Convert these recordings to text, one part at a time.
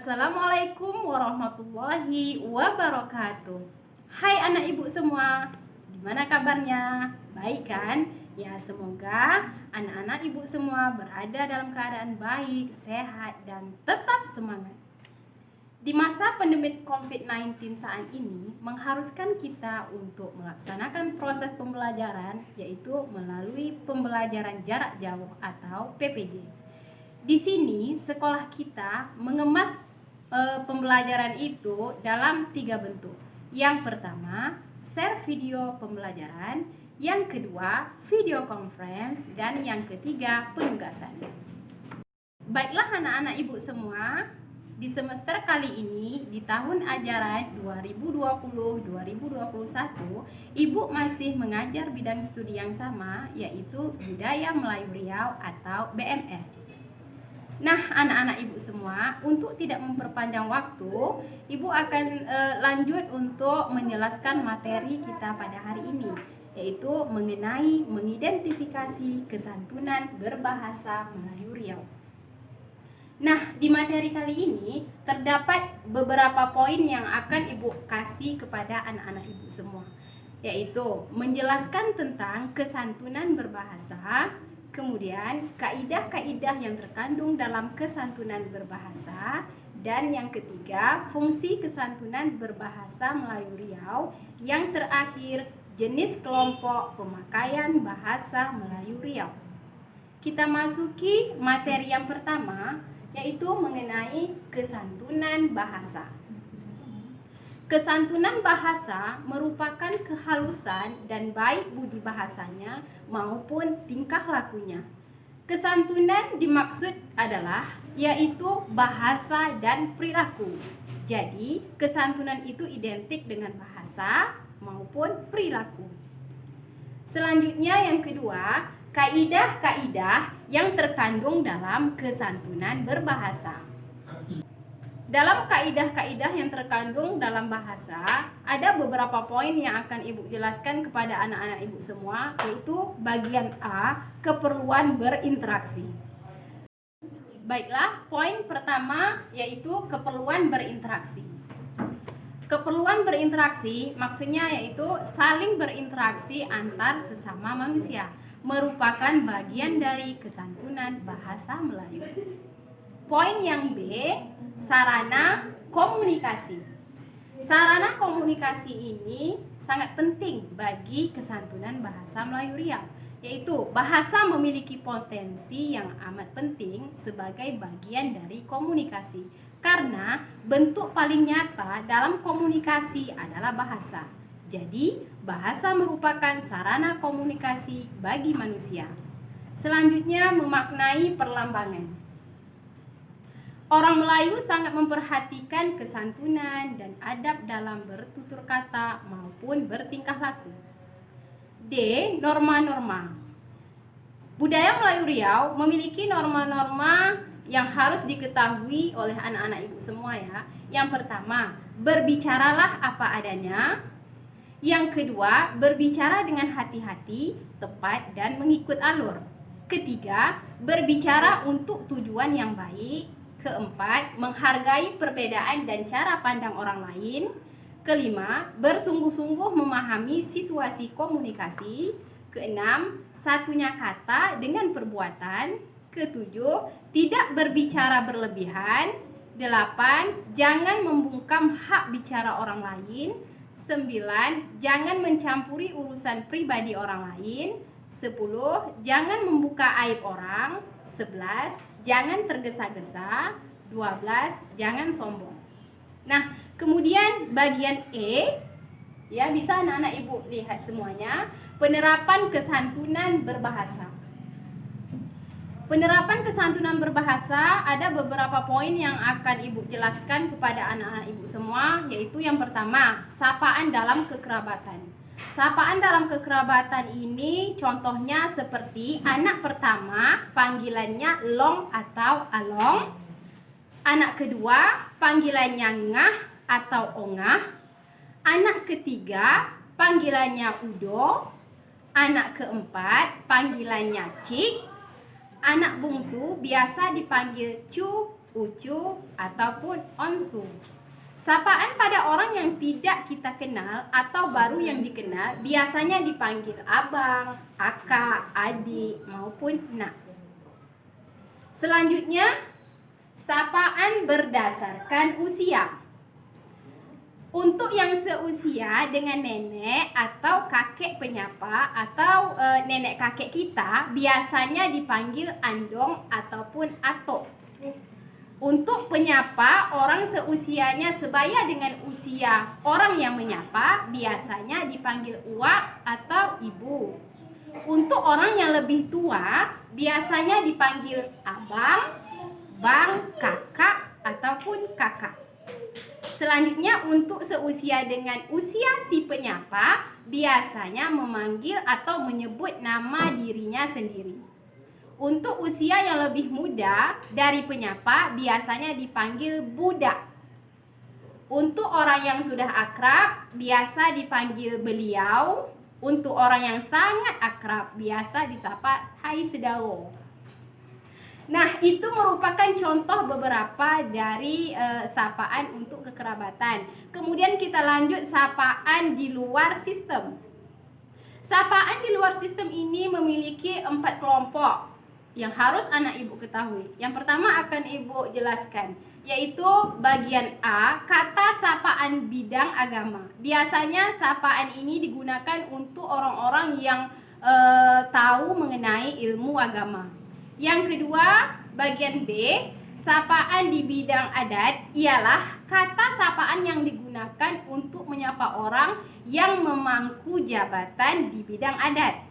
Assalamualaikum warahmatullahi wabarakatuh. Hai anak ibu semua, gimana kabarnya? Baik kan? Ya, semoga anak-anak ibu semua berada dalam keadaan baik, sehat, dan tetap semangat. Di masa pandemi COVID-19 saat ini mengharuskan kita untuk melaksanakan proses pembelajaran, yaitu melalui pembelajaran jarak jauh atau PPJ. Di sini sekolah kita mengemas pembelajaran itu dalam 3 bentuk. Yang pertama, share video pembelajaran, yang kedua, video conference, dan yang ketiga, penugasan. Baiklah anak-anak ibu semua, di semester kali ini di tahun ajaran 2020-2021, ibu masih mengajar bidang studi yang sama, yaitu Budaya Melayu Riau atau BMR. Nah, anak-anak ibu semua, untuk tidak memperpanjang waktu, ibu akan lanjut untuk menjelaskan materi kita pada hari ini, yaitu mengenai mengidentifikasi kesantunan berbahasa Melayu Riau. Nah, di materi kali ini terdapat beberapa poin yang akan ibu kasih kepada anak-anak ibu semua, yaitu menjelaskan tentang kesantunan berbahasa, kemudian kaidah-kaidah yang terkandung dalam kesantunan berbahasa, dan yang ketiga fungsi kesantunan berbahasa Melayu Riau, yang terakhir jenis kelompok pemakaian bahasa Melayu Riau. Kita masuki materi yang pertama, yaitu mengenai kesantunan bahasa. Kesantunan bahasa merupakan kehalusan dan baik budi bahasanya maupun tingkah lakunya. Kesantunan dimaksud adalah yaitu bahasa dan perilaku. Jadi, kesantunan itu identik dengan bahasa maupun perilaku. Selanjutnya yang kedua, kaidah-kaidah yang terkandung dalam kesantunan berbahasa. Dalam kaidah-kaidah yang terkandung dalam bahasa, ada beberapa poin yang akan ibu jelaskan kepada anak-anak ibu semua, yaitu bagian A, keperluan berinteraksi. Baiklah, poin pertama yaitu keperluan berinteraksi. Keperluan berinteraksi maksudnya yaitu saling berinteraksi antar sesama manusia, merupakan bagian dari kesantunan bahasa Melayu. Poin yang B, sarana komunikasi. Sarana komunikasi ini sangat penting bagi kesantunan bahasa Melayu Riau, yaitu bahasa memiliki potensi yang amat penting sebagai bagian dari komunikasi, karena bentuk paling nyata dalam komunikasi adalah bahasa. Jadi, bahasa merupakan sarana komunikasi bagi manusia. Selanjutnya, memaknai perlambangan. Orang Melayu sangat memperhatikan kesantunan dan adab dalam bertutur kata maupun bertingkah laku. D. Norma-norma. Budaya Melayu Riau memiliki norma-norma yang harus diketahui oleh anak-anak ibu semua ya. Yang pertama, berbicaralah apa adanya. Yang kedua, berbicara dengan hati-hati, tepat, dan mengikut alur. Ketiga, berbicara untuk tujuan yang baik. Keempat, menghargai perbedaan dan cara pandang orang lain. Kelima, bersungguh-sungguh memahami situasi komunikasi. Keenam, satunya kata dengan perbuatan. Ketujuh, tidak berbicara berlebihan. Delapan, jangan membungkam hak bicara orang lain. 9. Jangan mencampuri urusan pribadi orang lain. 10. Jangan membuka aib orang. 11. Jangan tergesa-gesa. 12. Jangan sombong. Nah, kemudian bagian E, ya bisa anak-anak ibu lihat semuanya, penerapan kesantunan berbahasa. Penerapan kesantunan berbahasa ada beberapa poin yang akan ibu jelaskan kepada anak-anak ibu semua, yaitu yang pertama, sapaan dalam kekerabatan. Sapaan dalam kekerabatan ini contohnya seperti anak pertama panggilannya long atau along, anak kedua panggilannya ngah atau ongah, anak ketiga panggilannya udo, anak keempat panggilannya cik, anak bungsu biasa dipanggil cu ucu, ataupun onsu. Sapaan pada orang yang tidak kita kenal atau baru yang dikenal biasanya dipanggil abang, akak, adik, maupun nak. Selanjutnya, sapaan berdasarkan usia. Untuk yang seusia dengan nenek atau kakek penyapa atau nenek kakek kita biasanya dipanggil andong ataupun atok. Untuk penyapa orang seusianya sebaya dengan usia orang yang menyapa biasanya dipanggil uak atau ibu. Untuk orang yang lebih tua biasanya dipanggil abang, bang, kakak, ataupun kakak. Selanjutnya untuk seusia dengan usia si penyapa biasanya memanggil atau menyebut nama dirinya sendiri. Untuk usia yang lebih muda dari penyapa biasanya dipanggil budak. Untuk orang yang sudah akrab biasa dipanggil beliau. Untuk orang yang sangat akrab biasa disapa hai sedaro. Nah, itu merupakan contoh beberapa dari sapaan untuk kekerabatan. Kemudian kita lanjut sapaan di luar sistem. Sapaan di luar sistem ini memiliki 4 kelompok yang harus anak ibu ketahui. Yang pertama akan ibu jelaskan, yaitu bagian A, kata sapaan bidang agama. Biasanya sapaan ini digunakan untuk orang-orang yang tahu mengenai ilmu agama. Yang kedua, bagian B, sapaan di bidang adat ialah kata sapaan yang digunakan untuk menyapa orang yang memangku jabatan di bidang adat.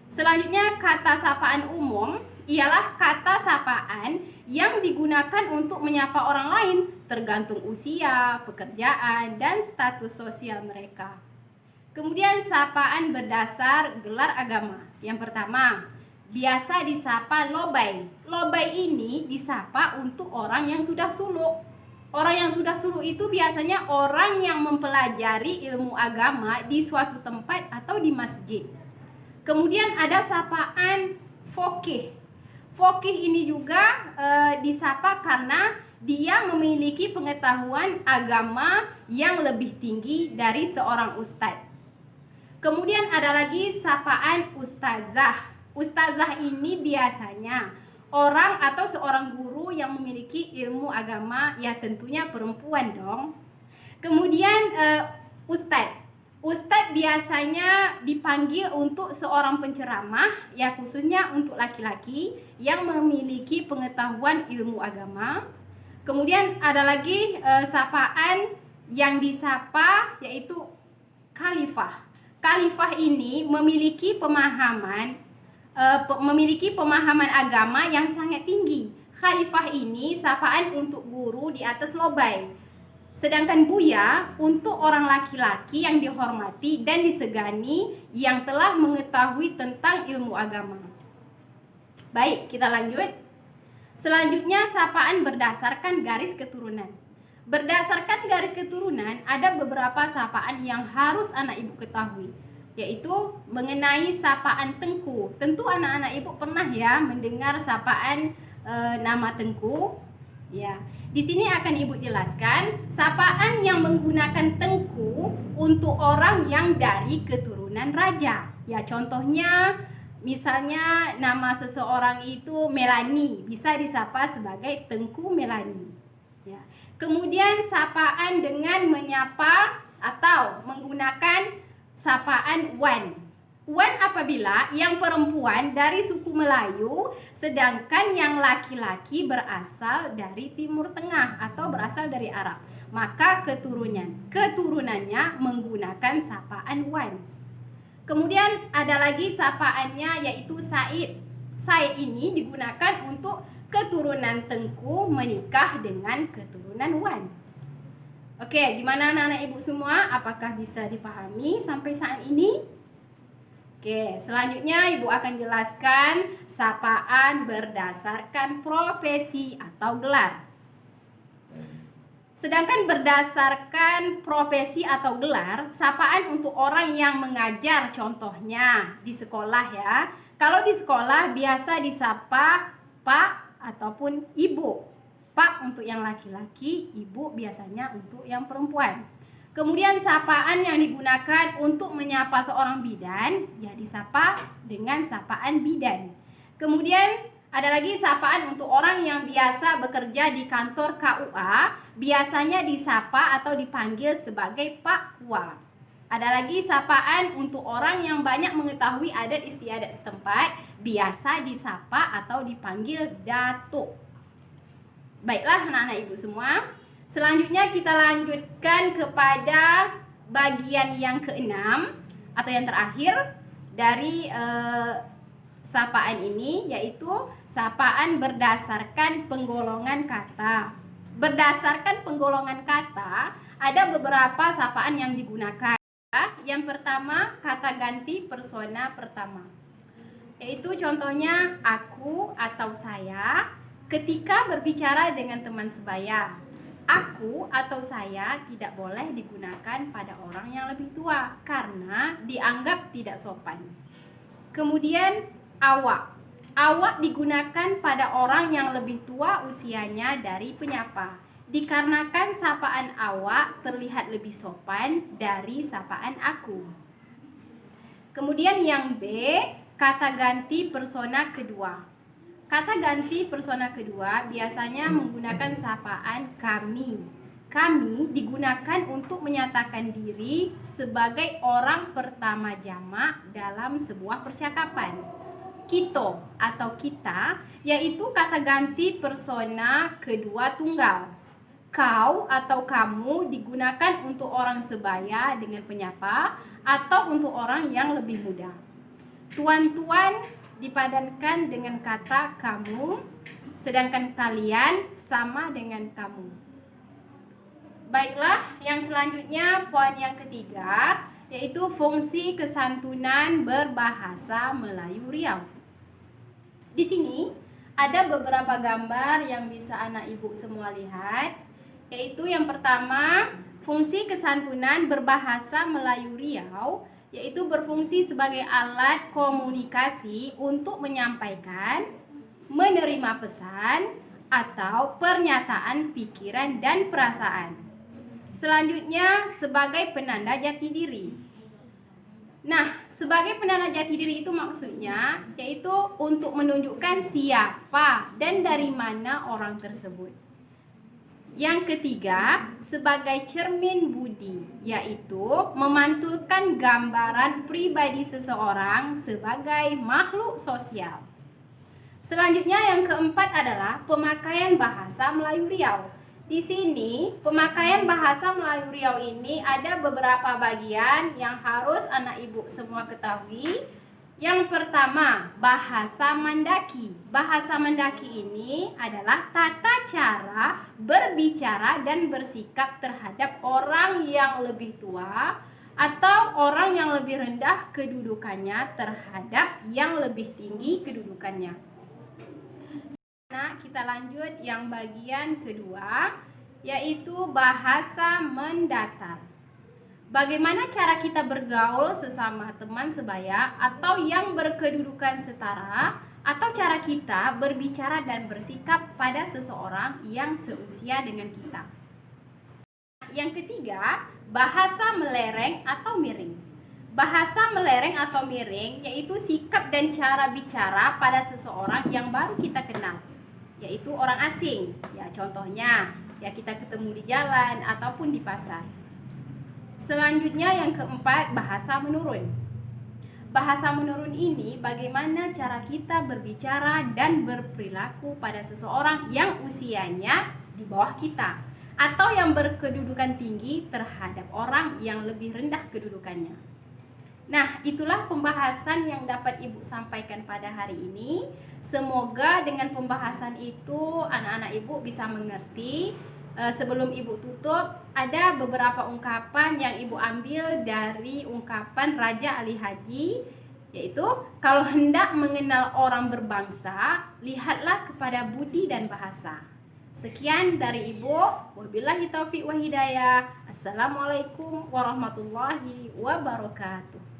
Selanjutnya, kata sapaan umum ialah kata sapaan yang digunakan untuk menyapa orang lain tergantung usia, pekerjaan, dan status sosial mereka. Kemudian sapaan berdasar gelar agama. Yang pertama, biasa disapa lobai. Lobai ini disapa untuk orang yang sudah suluk. Orang yang sudah suluk itu biasanya orang yang mempelajari ilmu agama di suatu tempat atau di masjid. Kemudian ada sapaan fokih. Fokih ini juga disapa karena dia memiliki pengetahuan agama yang lebih tinggi dari seorang ustadz. Kemudian ada lagi sapaan ustazah. Ustazah ini biasanya orang atau seorang guru yang memiliki ilmu agama, ya tentunya perempuan dong. Kemudian ustadz. Ustadz biasanya dipanggil untuk seorang penceramah, ya khususnya untuk laki-laki yang memiliki pengetahuan ilmu agama. Kemudian ada lagi sapaan yang disapa yaitu khalifah. Khalifah ini memiliki pemahaman agama yang sangat tinggi. Khalifah ini sapaan untuk guru di atas lobai. Sedangkan buya untuk orang laki-laki yang dihormati dan disegani yang telah mengetahui tentang ilmu agama. Baik, kita lanjut. Selanjutnya sapaan berdasarkan garis keturunan. Berdasarkan garis keturunan ada beberapa sapaan yang harus anak ibu ketahui, yaitu mengenai sapaan Tengku. Tentu anak-anak ibu pernah ya mendengar sapaan nama Tengku. Ya, di sini akan ibu jelaskan sapaan yang menggunakan Tengku untuk orang yang dari keturunan raja. Ya, contohnya misalnya nama seseorang itu Melani, bisa disapa sebagai Tengku Melani. Ya. Kemudian sapaan dengan menyapa atau menggunakan sapaan Wan. Wan apabila yang perempuan dari suku Melayu, sedangkan yang laki-laki berasal dari Timur Tengah atau berasal dari Arab. Maka keturunannya menggunakan sapaan Wan. Kemudian ada lagi sapaannya yaitu Said. Said ini digunakan untuk keturunan Tengku menikah dengan keturunan Wan. Oke, gimana anak-anak ibu semua? Apakah bisa dipahami sampai saat ini? Oke, selanjutnya ibu akan jelaskan sapaan berdasarkan profesi atau gelar. Sedangkan berdasarkan profesi atau gelar, sapaan untuk orang yang mengajar contohnya di sekolah ya. Kalau di sekolah biasa disapa Pak ataupun Ibu. Pak untuk yang laki-laki, Ibu biasanya untuk yang perempuan. Kemudian sapaan yang digunakan untuk menyapa seorang bidan, ya disapa dengan sapaan bidan. Kemudian ada lagi sapaan untuk orang yang biasa bekerja di kantor KUA, biasanya disapa atau dipanggil sebagai Pak Kua. Ada lagi sapaan untuk orang yang banyak mengetahui adat istiadat setempat, biasa disapa atau dipanggil Datuk. Baiklah anak-anak ibu semua, selanjutnya kita lanjutkan kepada bagian yang keenam atau yang terakhir dari sapaan ini, yaitu sapaan berdasarkan penggolongan kata. Berdasarkan penggolongan kata, ada beberapa sapaan yang digunakan. Yang pertama, kata ganti persona pertama, yaitu contohnya aku atau saya ketika berbicara dengan teman sebaya. Aku atau saya tidak boleh digunakan pada orang yang lebih tua karena dianggap tidak sopan. Kemudian awak. Awak digunakan pada orang yang lebih tua usianya dari penyapa, dikarenakan sapaan awak terlihat lebih sopan dari sapaan aku. Kemudian yang B, kata ganti persona kedua. Kata ganti persona kedua biasanya menggunakan sapaan kami. Kami digunakan untuk menyatakan diri sebagai orang pertama jamak dalam sebuah percakapan. Kito atau kita yaitu kata ganti persona kedua tunggal. Kau atau kamu digunakan untuk orang sebaya dengan penyapa atau untuk orang yang lebih muda. Tuan-tuan dipadankan dengan kata kamu, sedangkan kalian sama dengan kamu. Baiklah, yang selanjutnya poin yang ketiga, yaitu fungsi kesantunan berbahasa Melayu Riau. Di sini ada beberapa gambar yang bisa anak ibu semua lihat, yaitu yang pertama, fungsi kesantunan berbahasa Melayu Riau, yaitu berfungsi sebagai alat komunikasi untuk menyampaikan, menerima pesan, atau pernyataan pikiran dan perasaan. Selanjutnya, sebagai penanda jati diri. Nah, sebagai penanda jati diri itu maksudnya yaitu untuk menunjukkan siapa dan dari mana orang tersebut. Yang ketiga, sebagai cermin budi, yaitu memantulkan gambaran pribadi seseorang sebagai makhluk sosial. Selanjutnya yang keempat adalah pemakaian bahasa Melayu Riau. Di sini, pemakaian bahasa Melayu Riau ini ada beberapa bagian yang harus anak ibu semua ketahui. Yang pertama, bahasa Mandaki. Bahasa Mandaki ini adalah tata cara berbicara dan bersikap terhadap orang yang lebih tua atau orang yang lebih rendah kedudukannya terhadap yang lebih tinggi kedudukannya. Nah, kita lanjut yang bagian kedua, yaitu bahasa mendatar. Bagaimana cara kita bergaul sesama teman sebaya atau yang berkedudukan setara, atau cara kita berbicara dan bersikap pada seseorang yang seusia dengan kita. Yang ketiga, bahasa melereng atau miring. Bahasa melereng atau miring yaitu sikap dan cara bicara pada seseorang yang baru kita kenal, yaitu orang asing. Ya, contohnya, ya kita ketemu di jalan ataupun di pasar. Selanjutnya yang keempat, bahasa menurun. Bahasa menurun ini bagaimana cara kita berbicara dan berperilaku pada seseorang yang usianya di bawah kita atau yang berkedudukan tinggi terhadap orang yang lebih rendah kedudukannya. Nah, itulah pembahasan yang dapat Ibu sampaikan pada hari ini. Semoga dengan pembahasan itu anak-anak Ibu bisa mengerti. Sebelum Ibu tutup, ada beberapa ungkapan yang Ibu ambil dari ungkapan Raja Ali Haji, yaitu kalau hendak mengenal orang berbangsa, lihatlah kepada budi dan bahasa. Sekian dari Ibu. Wabillahi taufiq wa hidayah. Assalamualaikum warahmatullahi wabarakatuh.